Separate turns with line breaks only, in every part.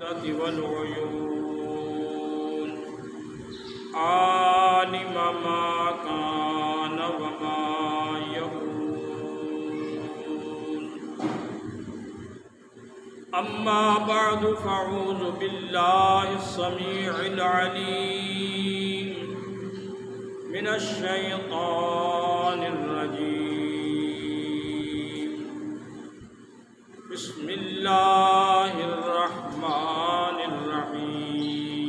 والعيون عالم ما كان وما يكون. أما بعد فأعوذ بالله السميع العليم من الشيطان الرجيم. بسم الله الرحمن الرحيم.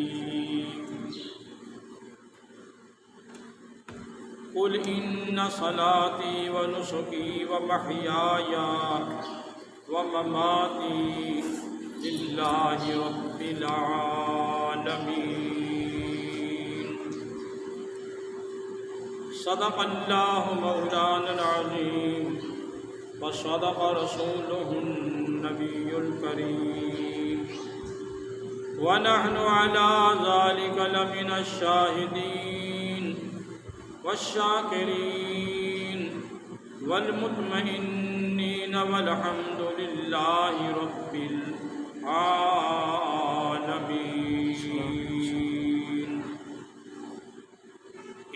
قل إن صلاتي ونسكي ومحياي ومماتي لله رب العالمين. صدق الله مولانا العظيم وصدق رسوله النبي الكريم، ونحن على ذلك لمن الشاهدين والشاكرين والمطمئنين، والحمد لله رب العالمين.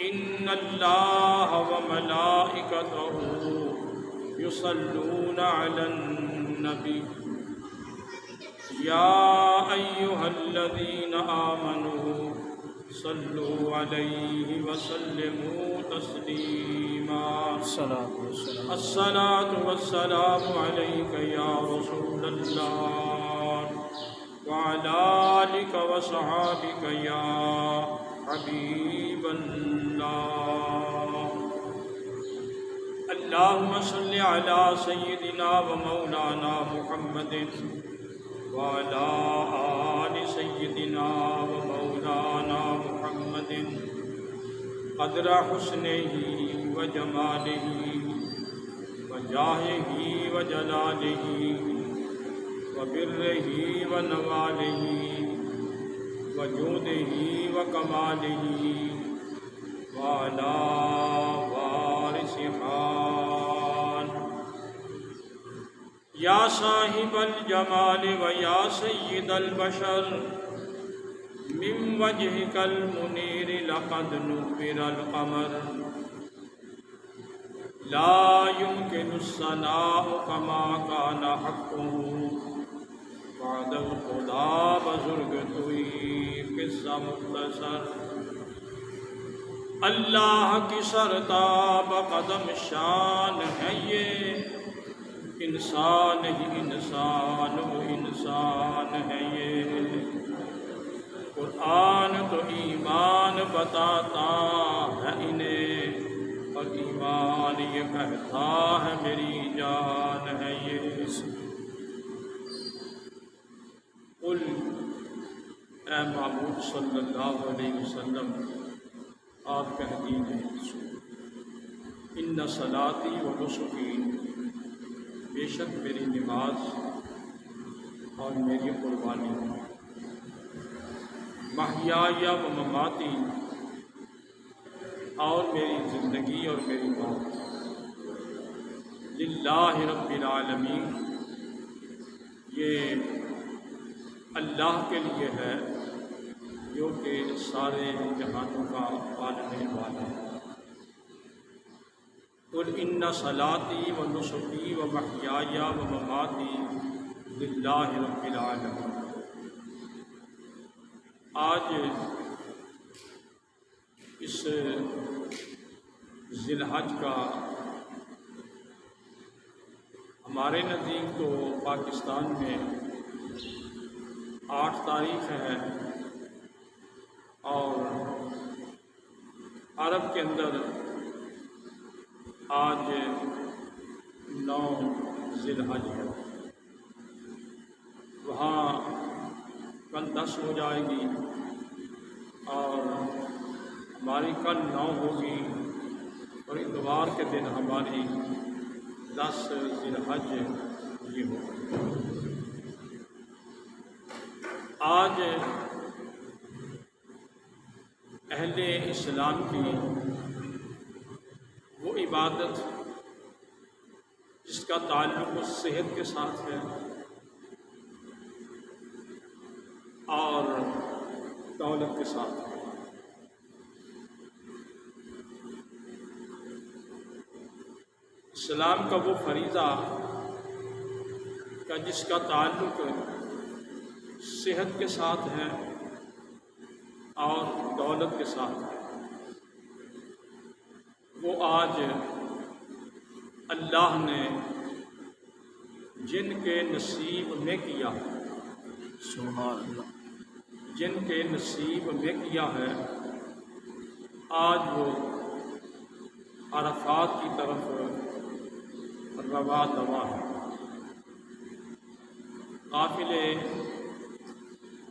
إن الله وملائكته يصلون على النبي يا أيها الذين آمنوا صلوا عليه وسلموا تسليما. الصلاة والسلام عليك يا رسول الله وعلى آلك وصحابك يا حبيب الله. اللهم صل على سيدنا ومولانا محمد وعلى آل سيدنا ومولانا محمد قدر حسنه وجماله وجاهه وجلاله وبره ونواله وجوده وكماله وعلى وارث حال. یا صاحب الجمال ویا سید البشر من وجهك المنیر لقد نور القمر. لا يمكن الثناء كما كان حقه بعد الخدا بزرگتوئی قصہ مختصر. اللہ کی سرتاب قدم شان ہے یہ، انسان ہی انسان و انسان ہے یہ. قرآن تو ایمان بتاتا ہے انہیں، اور ایمان یہ کہتا ہے میری جان ہے یہ. قل اے محمود صلی اللہ علیہ وسلم آپ کہہ دیجئے، ان صلاتی و نسکی، بے شک میری نماز اور میری قربانی، محیایا و مماتی، اور میری زندگی اور میری موت، للہ رب العالمین، یہ اللہ کے لیے ہے جو کہ سارے جہانوں کا پالنے والا ہے. قل ان صلاتی و نسکی و محیای و مماتی للہ رب العالمین. آج اس ذی الحج کا ہمارے نزدیک تو پاکستان میں 8 تاریخ ہے، اور عرب کے اندر آج 9 ذی الحج ہے. وہاں کل 10 ہو جائے گی، اور ہماری کل 9 ہوگی، اور اتوار کے دن ہماری 10 ذی الحج یہ ہوگی. آج اہل اسلام کی وہ عبادت جس کا تعلق صحت کے ساتھ ہے، دولت کے ساتھ ہے۔ اسلام کا وہ فریضہ کا جس کا تعلق صحت کے ساتھ ہے اور دولت کے ساتھ ہے، وہ آج اللہ نے جن کے نصیب میں کیا،
سبحان اللہ،
جن کے نصیب میں کیا ہے، آج وہ عرفات کی طرف رواں دوا ہے۔ قافلے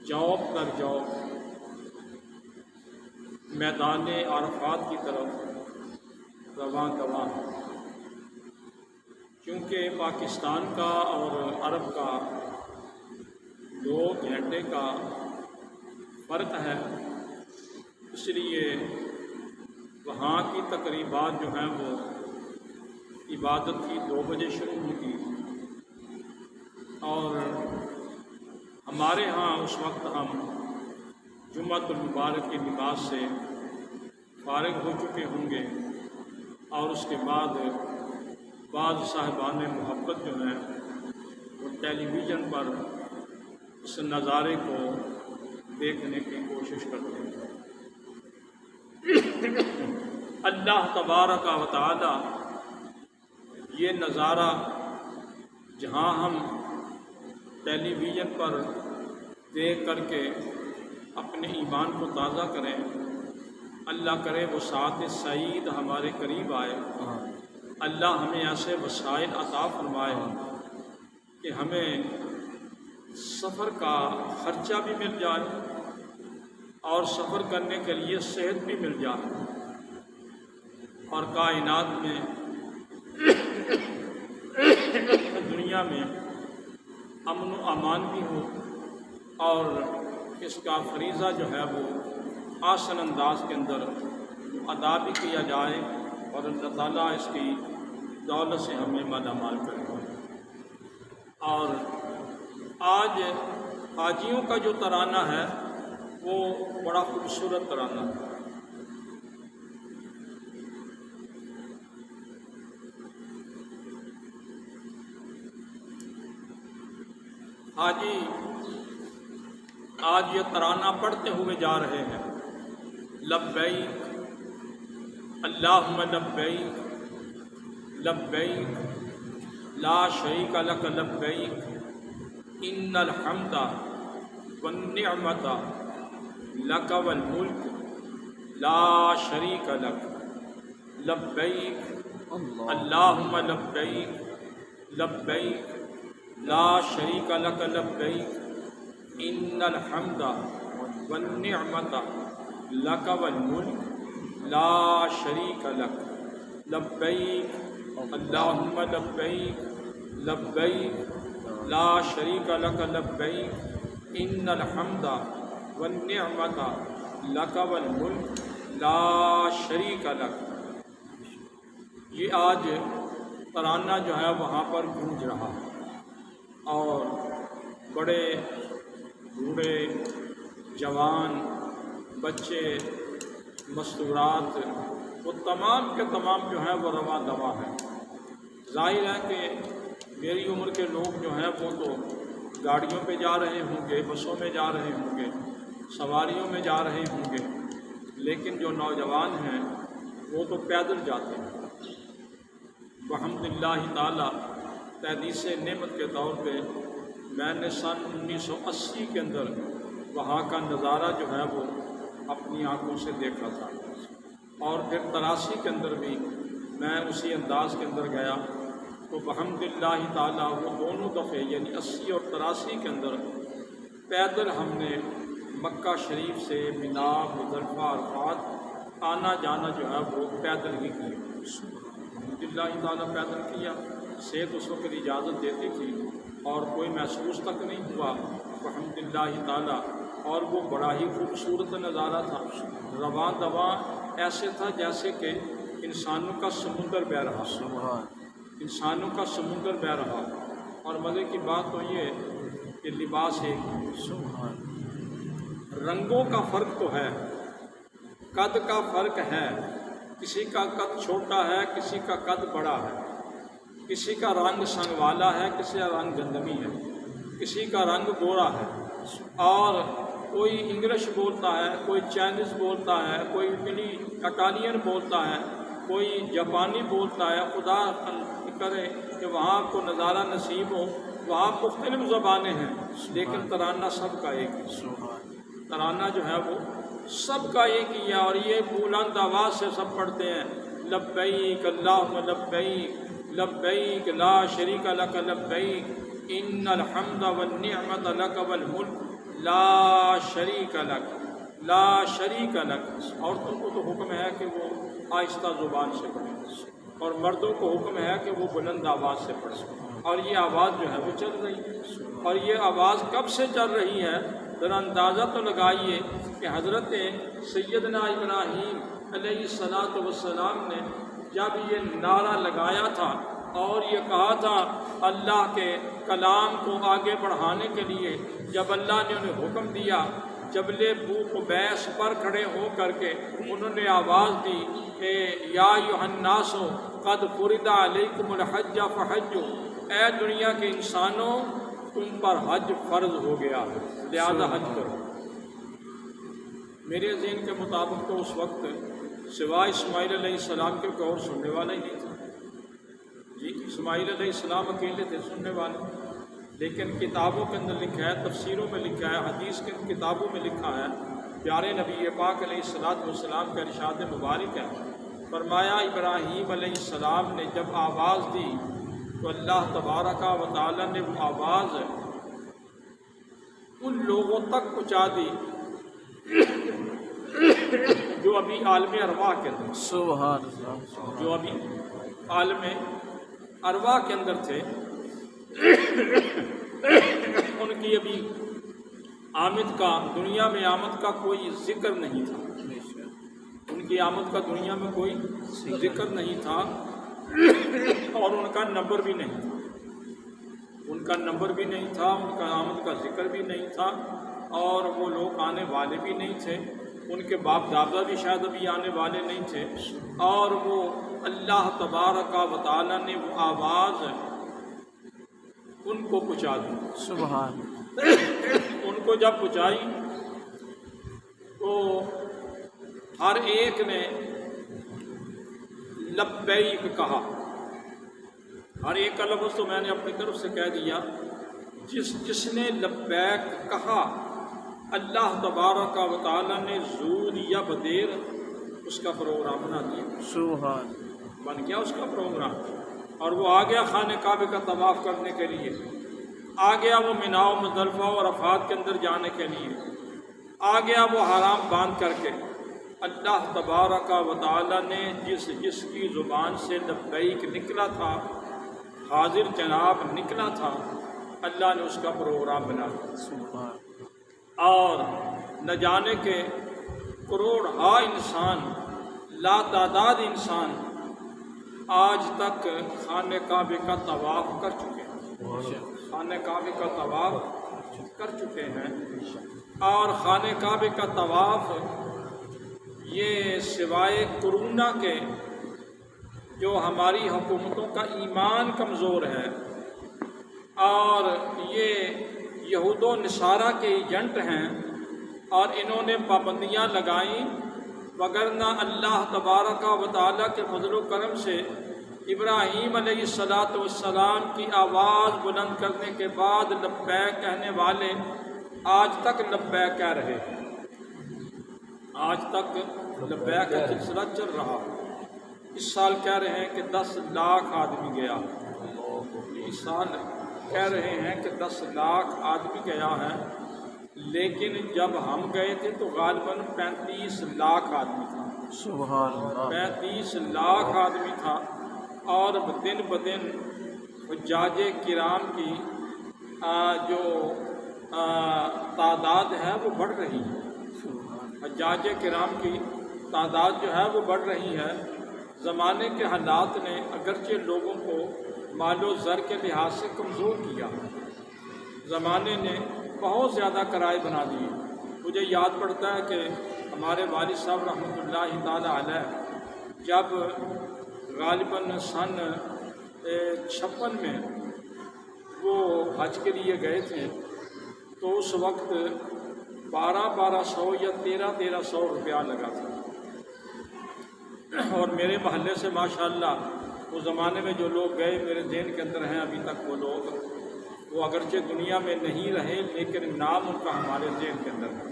جوب در جوب میدان عرفات کی طرف رواں دوا ہے، کیونکہ پاکستان کا اور عرب کا 2 گھنٹے کا فرق ہے، اس لیے وہاں کی تقریبات جو ہیں وہ عبادت کی 2 بجے شروع ہوگی، اور ہمارے ہاں اس وقت ہم جمعۃ المبارک کی نماز سے فارغ ہو چکے ہوں گے، اور اس کے بعد بعض صاحبان محبت جو ہیں وہ ٹیلی ویژن پر اس نظارے کو دیکھنے کی کوشش کرتے ہیں۔ اللہ تبارک و تعالی یہ نظارہ جہاں ہم ٹیلی ویژن پر دیکھ کر کے اپنے ایمان کو تازہ کریں، اللہ کرے وہ ساعت سعید ہمارے قریب آئے، اللہ ہمیں ایسے وسائل عطا فرمائے کہ ہمیں سفر کا خرچہ بھی مل جائے اور سفر کرنے کے لیے صحت بھی مل جائے، اور کائنات میں دنیا میں امن و امان بھی ہو، اور اس کا فریضہ جو ہے وہ آسان انداز کے اندر ادا بھی کیا جائے، اور اللہ تعالیٰ اس کی دولت سے ہمیں مالا مال کرے۔ اور آج حاجیوں کا جو ترانہ ہے وہ بڑا خوبصورت ترانہ ہے۔ حاجی آج یہ ترانہ پڑھتے ہوئے جا رہے ہیں، لبیک اللہم لبیک لبیک لا شریک لک لبیک ان الحمد والنعمت لک والملک لا شریک لک لبیک اللہم لبیک لبیک لا شریک لک لبیک ان الحمد والنعمت لک والملک لا شریک لک لبیک اللہم لبیک لبیک لا شریک لک لبیک ان الحمد والنعمت لک والملک لا شریک لک۔ یہ آج ترانہ جو ہے وہاں پر گونج رہا ہے، اور بڑے بوڑھے جوان بچے مستورات وہ تمام کے تمام جو ہیں وہ رواں دوا ہیں۔ ظاہر ہے کہ میری عمر کے لوگ جو ہیں وہ تو گاڑیوں پہ جا رہے ہوں گے، بسوں میں جا رہے ہوں گے، سواریوں میں جا رہے ہوں گے، لیکن جو نوجوان ہیں وہ تو پیدل جاتے ہیں۔ بحمد اللہ تعالیٰ تحدیث نعمت کے طور پہ میں نے سن 1980 کے اندر وہاں کا نظارہ جو ہے وہ اپنی آنکھوں سے دیکھا تھا، اور پھر 83 کے اندر بھی میں اسی انداز کے اندر گیا، تو بحمد اللہ تعالیٰ وہ دونوں دفعے یعنی 80 اور 83 کے اندر پیدل ہم نے مکہ شریف سے مینا، مزدلفہ، عرفات آنا جانا جو ہے وہ پیدل ہی کیا۔ الحمد للہ تعالیٰ پیدل کیا، صحت اس وقت اجازت دیتی تھی اور کوئی محسوس تک نہیں ہوا الحمد للہ تعالیٰ، اور وہ بڑا ہی خوبصورت نظارہ تھا۔ رواں دواں ایسے تھا جیسے کہ انسانوں کا سمندر بہہ رہا، انسانوں کا سمندر بہہ رہا، اور مزے کی بات تو یہ کہ لباس ایک، رنگوں کا فرق تو ہے، قد کا فرق ہے، کسی کا قد چھوٹا ہے، کسی کا قد بڑا ہے، کسی کا رنگ سنگ والا ہے، کسی کا رنگ گندمی ہے، کسی کا رنگ گورا ہے، اور کوئی انگلش بولتا ہے، کوئی چائنیز بولتا ہے، کوئی اٹالین بولتا ہے، کوئی جاپانی بولتا ہے۔ خدا کرے کہ وہاں کو نظارہ نصیب ہو، وہاں مختلف زبانیں ہیں لیکن ترانہ سب کا ایک ہے، ترانہ جو ہے وہ سب کا ایک ہی ہے، اور یہ بلند آواز سے سب پڑھتے ہیں، لبیک اللہم لبیک لبیک لا شریک لک لبیک ان الحمد والنعمت لک والملک لا شریک لک لا شریک لک۔ عورتوں کو تو حکم ہے کہ وہ آہستہ زبان سے پڑھیں، اور مردوں کو حکم ہے کہ وہ بلند آواز سے پڑھیں، اور یہ آواز جو ہے وہ چل رہی ہے۔ اور یہ آواز کب سے چل رہی ہے؟ ذرا اندازہ تو لگائیے کہ حضرت سیدنا ابراہیم علیہ السلام نے جب یہ نعرہ لگایا تھا اور یہ کہا تھا اللہ کے کلام کو آگے بڑھانے کے لیے، جب اللہ نے انہیں حکم دیا، جبل بوقبیس پر کھڑے ہو کر کے انہوں نے آواز دی کہ یا ایھا الناس قد فرض علیکم الحج فحجوا، اے دنیا کے انسانوں تم پر حج فرض ہو گیا ہے، لہذا حج کرو۔ میرے ذہن کے مطابق تو اس وقت سوائے اسماعیل علیہ السلام کے کوئی اور سننے والا ہی نہیں تھا۔ جی اسماعیل علیہ السلام اکیلے تھے سننے والے، لیکن کتابوں کے اندر لکھا ہے، تفسیروں میں لکھا ہے، حدیث کے کتابوں میں لکھا ہے، پیارے نبی پاک علیہ السلام کا ارشاد مبارک ہے، فرمایا ابراہیم علیہ السلام نے جب آواز دی تو اللہ تبارک و تعالی نے وہ آواز ان لوگوں تک پہنچا دی جو ابھی عالم ارواح کے اندر،
سبحان اللہ،
جو ابھی عالم ارواح کے اندر تھے، ان کی ابھی آمد کا، دنیا میں آمد کا کوئی ذکر نہیں تھا، ان کی آمد کا دنیا میں کوئی ذکر نہیں تھا، اور ان کا نمبر بھی نہیں تھا، ان کا نمبر بھی نہیں تھا، ان کا آمد کا ذکر بھی نہیں تھا، اور وہ لوگ آنے والے بھی نہیں تھے، ان کے باپ دادا بھی شاید ابھی آنے والے نہیں تھے، اور وہ اللہ تبارک و تعالی نے وہ آواز ان کو پہنچا دی۔
سبحان
ان کو جب پہنچائی تو ہر ایک نے لبیک کہا، ہر ایک کا لفظ تو میں نے اپنی طرف سے کہہ دیا، جس نے لبیک کہا اللہ تبارک و تعالی نے زود یا بدیر اس کا پروگرام بنا دیا،
سبحان
بن گیا اس کا پروگرام، اور وہ آ گیا خانہ کعبہ کا طواف کرنے کے لیے، آ گیا وہ مینا و مزدلفہ اور عرفات کے اندر جانے کے لیے، آ گیا وہ حرام باندھ کر کے۔ اللہ تبارک و تعالی نے جس کی زبان سے لبیک نکلا تھا، حاضر جناب نکلا تھا، اللہ نے اس کا پروگرام بنا دیا،
سبحان
اور نہ جانے کے کروڑ ہا انسان، لا تعداد انسان آج تک خانہ کعبہ کا طواف کر چکے ہیں، خانہ کعبہ کا طواف کر چکے ہیں، اور خانہ کعبہ کا طواف یہ سوائے کرونا کے جو ہماری حکومتوں کا ایمان کمزور ہے اور یہ یہود و نصارہ کے ایجنٹ ہیں اور انہوں نے پابندیاں لگائیں، وگرنہ اللہ تبارک و تعالیٰ کے فضل و کرم سے ابراہیم علیہ السلام کی آواز بلند کرنے کے بعد لبیک کہنے والے آج تک لبیک کہہ رہے ہیں، آج تک لبیک کا سلسلہ چل رہا ہے۔ اس سال کہہ رہے ہیں کہ 10 لاکھ آدمی گیا، اس سال کہہ رہے ہیں کہ 10 لاکھ آدمی گیا ہے، لیکن جب ہم گئے تھے تو غالباً 35 لاکھ آدمی تھا،
سبحان اللہ،
35 لاکھ آدمی تھا، اور دن بدن حجاج کرام کی جو تعداد ہے وہ بڑھ رہی ہے، حجاج کرام کی تعداد جو ہے وہ بڑھ رہی ہے۔ زمانے کے حالات نے اگرچہ لوگوں کو مال و زر کے لحاظ سے کمزور کیا، زمانے نے بہت زیادہ کرائے بنا دیے، مجھے یاد پڑتا ہے کہ ہمارے والد صاحب رحمۃ اللہ تعالی علیہ جب غالباً سن 56 میں وہ حج کے لیے گئے تھے تو اس وقت 1200 یا 1300 روپیہ لگا تھا، اور میرے محلے سے ماشاءاللہ اس زمانے میں جو لوگ گئے میرے ذہن کے اندر ہیں ابھی تک وہ لوگ، وہ اگرچہ دنیا میں نہیں رہے لیکن نام ان کا ہمارے ذہن کے اندر ہے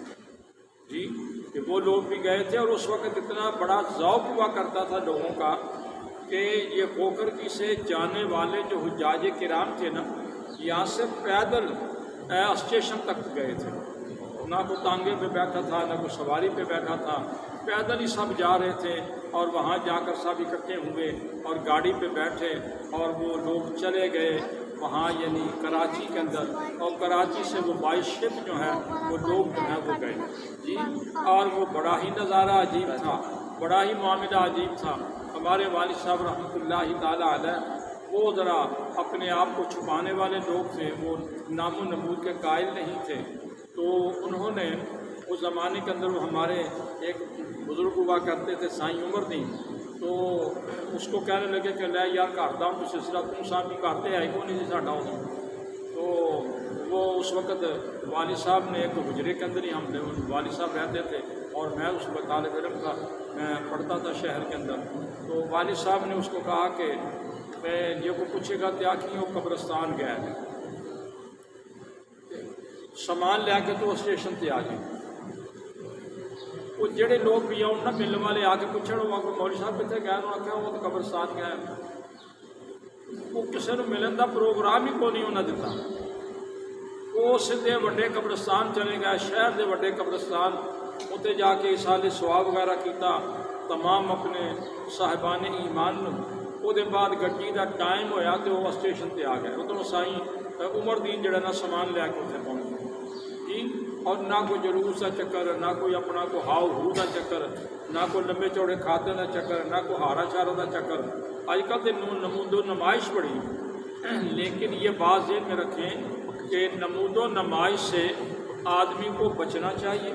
جی، کہ وہ لوگ بھی گئے تھے۔ اور اس وقت اتنا بڑا ذوق ہوا کرتا تھا لوگوں کا کہ یہ کوکرکی سے جانے والے جو حجاج کرام تھے نا، یہاں سے پیدل اسٹیشن تک گئے تھے، نہ کوئی تانگے پہ بیٹھا تھا نہ کوئی سواری پہ بیٹھا تھا، پیدل ہی سب جا رہے تھے، اور وہاں جا کر سب اکٹھے ہوئے اور گاڑی پہ بیٹھے اور وہ لوگ چلے گئے وہاں یعنی کراچی کے اندر، اور کراچی سے وہ بائی شپ جو ہے وہ لوگ جو ہیں وہ گئے جی، اور وہ بڑا ہی نظارہ عجیب تھا، بڑا ہی معاملہ عجیب تھا۔ ہمارے والد صاحب رحمۃ اللہ تعالی علیہ وہ ذرا اپنے آپ کو چھپانے والے لوگ تھے، وہ نام و نمود کے قائل نہیں تھے، تو انہوں نے اس زمانے کے اندر وہ ہمارے ایک بزرگ ہوا کرتے تھے سائیں عمر دین، تو اس کو کہنے لگے کہ لے یار کرتا ہوں تو سلسلہ تم صاحب بھی کرتے آئے کو نہیں جی ساڈا ہوگا، تو وہ اس وقت والد صاحب نے ایک حجرے کے اندر ہی ہم والد صاحب رہتے تھے اور میں اس وقت طالب علم تھا، میں پڑھتا تھا شہر کے اندر، تو والد صاحب نے اس کو کہا کہ میں یہ کو پوچھے گا کیا کہ وہ قبرستان گیا ہے، سامان لے کے تو اسٹیشن تے آ گئے، وہ جڑے لوگ بھی آؤ نہ ملنے والے آ کے پوچھیں وہ آ کے مولوی صاحب کتنے گئے انہوں نے آخیا وہ تو قبرستان گیا ہے، وہ کسی نے ملن کا پروگرام ہی کوئی نہیں انہیں دیتا، وہ سیدھے وڈے قبرستان چلے گئے، شہر دے وڈے قبرستان، اتنے جا کے سال سواب وغیرہ کیتا، تمام اپنے صاحبان ایمان وہ دے بعد گڈی کا ٹائم ہویا تو وہ اسٹیشن تے آ گئے، ادھر سائیں عمر دین جڑا نا سامان لے کے اتنے پہنچ گئے جی، اور نہ کوئی جلوس کا چکر، نہ کوئی اپنا کوئی ہاؤ ہو کا چکر، نہ کوئی لمبے چوڑے کھاتے کا چکر، نہ کوئی ہارا شارا کا چکر، آج کل تو نمود و نمائش بڑی، لیکن یہ بات ذہن میں رکھیں کہ نمود و نمائش سے آدمی کو بچنا چاہیے،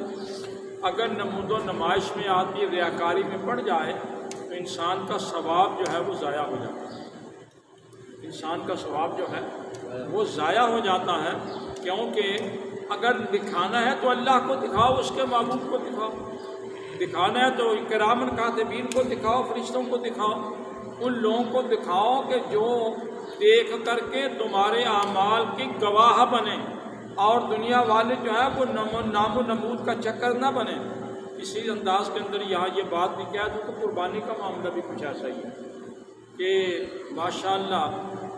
اگر نمود و نمائش میں آدمی ریاکاری میں پڑ جائے تو انسان کا ثواب جو ہے وہ ضائع ہو جاتا ہے، انسان کا ثواب جو ہے وہ ضائع ہو جاتا ہے، کیونکہ اگر دکھانا ہے تو اللہ کو دکھاؤ، اس کے معبود کو دکھاؤ، دکھانا ہے تو کرامن کاتبین کو دکھاؤ، فرشتوں کو دکھاؤ، ان لوگوں کو دکھاؤ کہ جو دیکھ کر کے تمہارے اعمال کی گواہ بنے، اور دنیا والے جو ہے وہ نام و نمود کا چکر نہ بنے۔ اسی انداز کے اندر یہاں یہ بات بھی کہہ دوں تو قربانی کا معاملہ بھی کچھ ایسا ہی ہے کہ ماشاءاللہ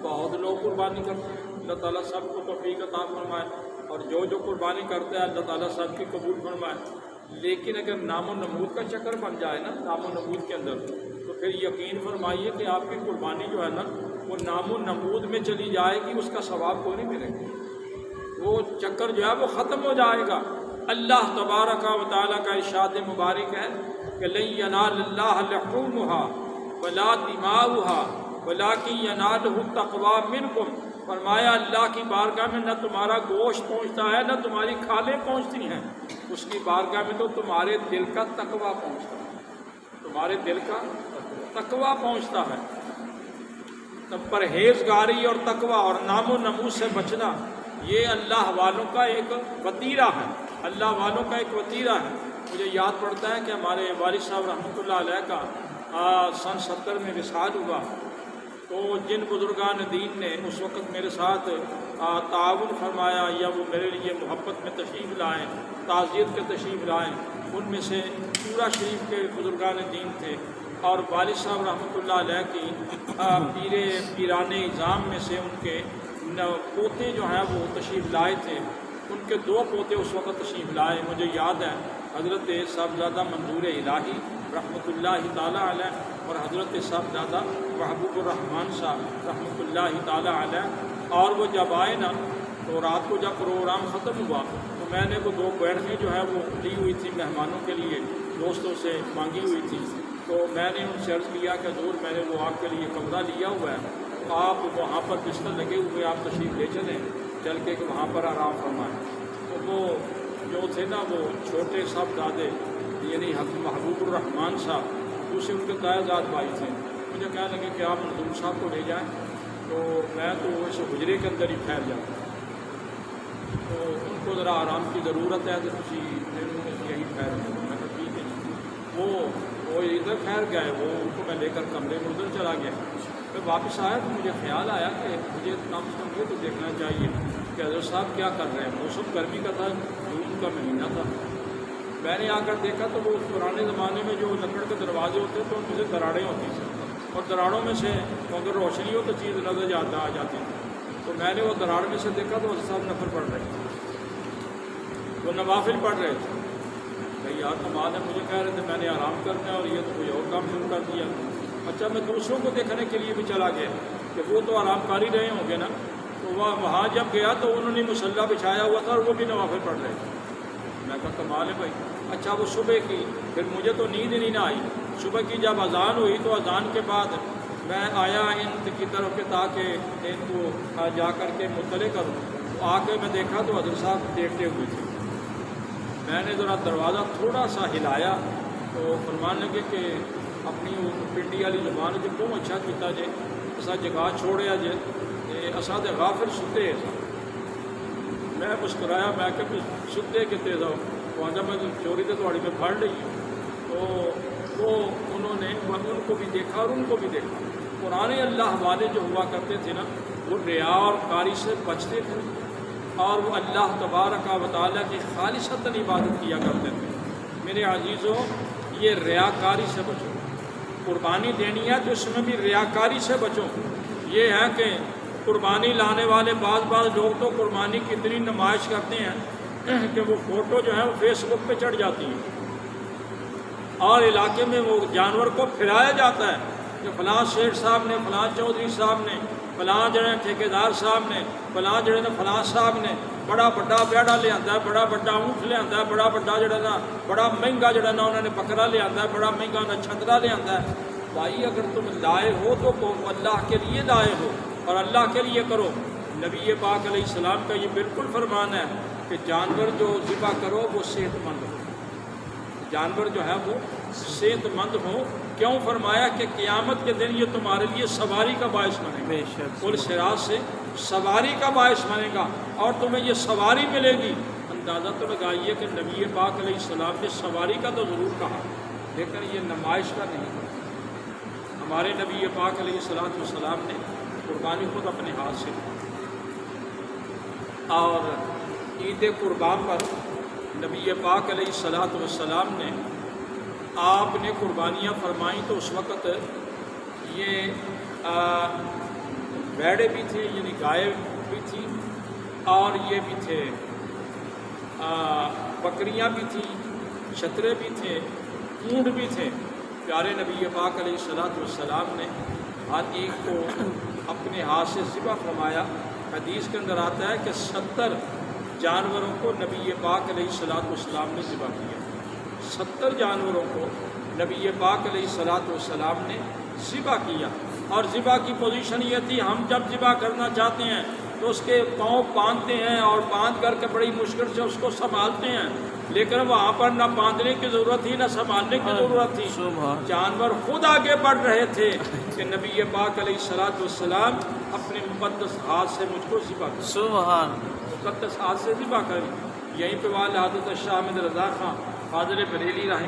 بہت لوگ قربانی کرتے ہیں، اللہ تعالیٰ سب کو توفیق عطا فرمائے، اور جو قربانی کرتا ہے اللہ تعالیٰ سب کی قبول فرمائے، لیکن اگر نام و نمود کا چکر بن جائے نا نام و نمود کے اندر، تو پھر یقین فرمائیے کہ آپ کی قربانی جو ہے نا وہ نام و نمود میں چلی جائے گی، اس کا ثواب کو نہیں ملے گا، وہ چکر جو ہے وہ ختم ہو جائے گا۔ اللہ تبارک و تعالیٰ کا ارشاد مبارک ہے کہ لن ینال اللہ لحومها ولا دماؤها ولکن ینالہ التقوی منکم، فرمایا اللہ کی بارگاہ میں نہ تمہارا گوشت پہنچتا ہے نہ تمہاری کھالیں پہنچتی ہیں، اس کی بارگاہ میں تو تمہارے دل کا تقوی پہنچتا ہے، تمہارے دل کا تقوی پہنچتا ہے۔ تب پرہیزگاری اور تقوی اور نام و نمود سے بچنا یہ اللہ والوں کا ایک وتیرہ ہے، اللہ والوں کا ایک وتیرہ ہے۔ مجھے یاد پڑتا ہے کہ ہمارے والد صاحب رحمۃ اللہ علیہ کا سن 70 میں وصال ہوا، تو جن بزرگان دین نے اس وقت میرے ساتھ تعاون فرمایا یا وہ میرے لیے محبت میں تشریف لائیں، تعزیت کے تشریف لائیں، ان میں سے پورا شریف کے بزرگان دین تھے، اور والد صاحب رحمۃ اللہ علیہ کی پیران اعظام میں سے ان کے پوتے جو ہیں وہ تشریف لائے تھے، ان کے 2 پوتے اس وقت تشریف لائے، مجھے یاد ہے حضرت صاحبزادہ منظور الہی رحمۃ اللہ تعالیٰ علیہ اور حضرت صاحبزادہ محبوب الرحمن صاحب رحمۃ اللہ تعالیٰ علیہ، اور وہ جب آئے نا تو رات کو جب پروگرام ختم ہوا تو میں نے وہ 2 بیٹھیں جو ہے وہ لی ہوئی تھی مہمانوں کے لیے، دوستوں سے مانگی ہوئی تھی، تو میں نے ان سے عرض کیا کہ حضور میں نے وہ آپ کے لیے کمرہ لیا ہوا ہے، آپ وہاں پر بستر لگے ہوئے آپ تشریف لے چلیں، چل کے کہ وہاں پر آرام فرمائیں۔ تو وہ جو تھے نا وہ چھوٹے صاحبزادے یعنی محبوب الرحمان صاحب، دوسرے ان کے تائزاد بھائی تھے، مجھے کہنے لگے کہ آپ منظور صاحب کو لے جائیں، تو میں تو اس حجرے کے اندر ہی ٹھہر جاتا، تو ان کو ذرا آرام کی ضرورت ہے تو تھی یہی ٹھہر گئے۔ میں کہا ٹھیک ہے، وہ ادھر ٹھہر گئے، وہ ان کو میں لے کر کمرے میں ادھر چلا گیا۔ میں واپس آیا تو مجھے خیال آیا کہ مجھے کم سے کم یہ تو دیکھنا چاہیے کہ حضرت صاحب کیا کر رہے ہیں۔ موسم گرمی کا تھا، جون کا مہینہ تھا۔ میں نے آ کر دیکھا تو وہ پرانے زمانے میں جو لکڑ کے دروازے ہوتے تو ان میں سے دراڑیں ہوتی تھیں، اور دراڑوں میں سے اگر روشنی ہو تو چیز نظر آ جاتی تھی۔ تو میں نے وہ دراڑ میں سے دیکھا تو حضرت صاحب نفل پڑھ رہے تھے، وہ نوافل پڑھ رہے تھے۔ بھائی یار کمال ہے، مجھے کہہ رہے تھے میں نے آرام کرنا ہے اور یہ تو کوئی اور کام شروع کر دیا۔ اچھا میں دوسروں کو دیکھنے کے لیے بھی چلا گیا کہ وہ تو آرام کاری رہے ہوں گے نا، تو وہاں جب گیا تو انہوں نے مصلی بچھایا ہوا تھا اور وہ بھی نوافل پڑھ رہے تھے۔ میں کہا کمال ہے بھائی۔ اچھا وہ صبح کی، پھر مجھے تو نیند ہی نہ آئی، صبح کی جب اذان ہوئی تو اذان کے بعد میں آیا ان کی طرف کے تاکہ ان کو جا کر کے مطلع کروں، تو آ کے میں دیکھا تو حضرت صاحب دیکھتے ہوئے تھے۔ میں نے ذرا دروازہ تھوڑا سا ہلایا تو فرمان لگے کہ اپنی پنڈی والی زبان جو بہت اچھا کیتا جے، ایسا جگہ چھوڑیا جے اساں تے غافل ستے۔ میں مسکرایا، میں کہ ستے کتے جاؤ، وہاں میں چوری تو تھوڑی میں پھڑ لی۔ تو وہ انہوں نے ان کو بھی دیکھا اور ان کو بھی دیکھا۔ پرانے اللہ والے جو ہوا کرتے تھے نا، وہ ریا اور کاری سے بچتے تھے اور وہ اللہ تبارک و تعالیٰ کی خالصتاً عبادت کیا کرتے تھے۔ میرے عزیزوں، یہ ریاکاری سے بچو، قربانی دینی ہے تو اس میں بھی ریاکاری سے بچو۔ یہ ہے کہ قربانی لانے والے بعض لوگ تو قربانی کی اتنی نمائش کرتے ہیں کہ وہ فوٹو جو ہے وہ فیس بک پہ چڑھ جاتی ہے اور علاقے میں وہ جانور کو پھرایا جاتا ہے کہ فلاں شیخ صاحب نے، فلاں چودھری صاحب نے، فلاں جڑے ٹھیکیدار صاحب نے، فلاں جڑے نا فلاں صاحب نے بڑا بڑا بیڑا لے آتا ہے، بڑا بڑا اونٹ لے آتا ہے، بڑا بڑا جڑا نا بڑا مہنگا جڑا نا انہوں نے بکرا لے آتا ہے، بڑا مہنگا انہیں چھترا لے آتا ہے۔ بھائی اگر تم لائے ہو تو اللہ کے لیے لائے ہو اور اللہ کے لیے کرو۔ نبی پاک علیہ السلام کا یہ بالکل فرمان ہے کہ جانور جو ذبح کرو وہ صحت مند ہو، جانور جو ہے وہ صحت مند ہو۔ کیوں فرمایا کہ قیامت کے دن یہ تمہارے لیے سواری کا باعث بنے گا، پل صراط سے سواری کا باعث بنے گا اور تمہیں یہ سواری ملے گی۔ اندازہ تو لگائیے کہ نبی پاک علیہ السلام نے سواری کا تو ضرور کہا، لیکن یہ نمائش کا نہیں کہا۔ ہمارے نبی پاک علیہ السلام نے قربانی خود اپنے ہاتھ سے کی، اور عید قربان پر نبی پاک علیہ السلام نے آپ نے قربانیاں فرمائیں تو اس وقت یہ بیڑے بھی تھے، یعنی گائے بھی تھی، اور یہ بھی تھے بکریاں بھی تھیں، چھترے بھی تھے، اونٹ بھی تھے۔ پیارے نبی پاک علیہ السلام نے ہر ایک کو اپنے ہاتھ سے ذبح فرمایا۔ حدیث کے اندر آتا ہے کہ 70 جانوروں کو نبی پاک علیہ السلام نے ذبح کیا، 70 جانوروں کو نبی پاک علیہ السلام نے ذبح کیا۔ اور ذبح کی پوزیشن یہ تھی، ہم جب ذبح کرنا چاہتے ہیں تو اس کے پاؤں باندھتے ہیں اور باندھ کر کے بڑی مشکل سے اس کو سنبھالتے ہیں، لیکن وہاں پر نہ باندھنے کی ضرورت تھی نہ سنبھالنے کی ضرورت تھی، جانور خود آگے بڑھ رہے تھے کہ نبی پاک علیہ السلام اپنے مقدس ہاتھ سے مجھ کو ذبح کر،
سبحان
مقدس ہاتھ سے ذبح کر۔ یہیں پہ والد حضرت شاہ احمد رضا خان فاضل بریلی رحمہ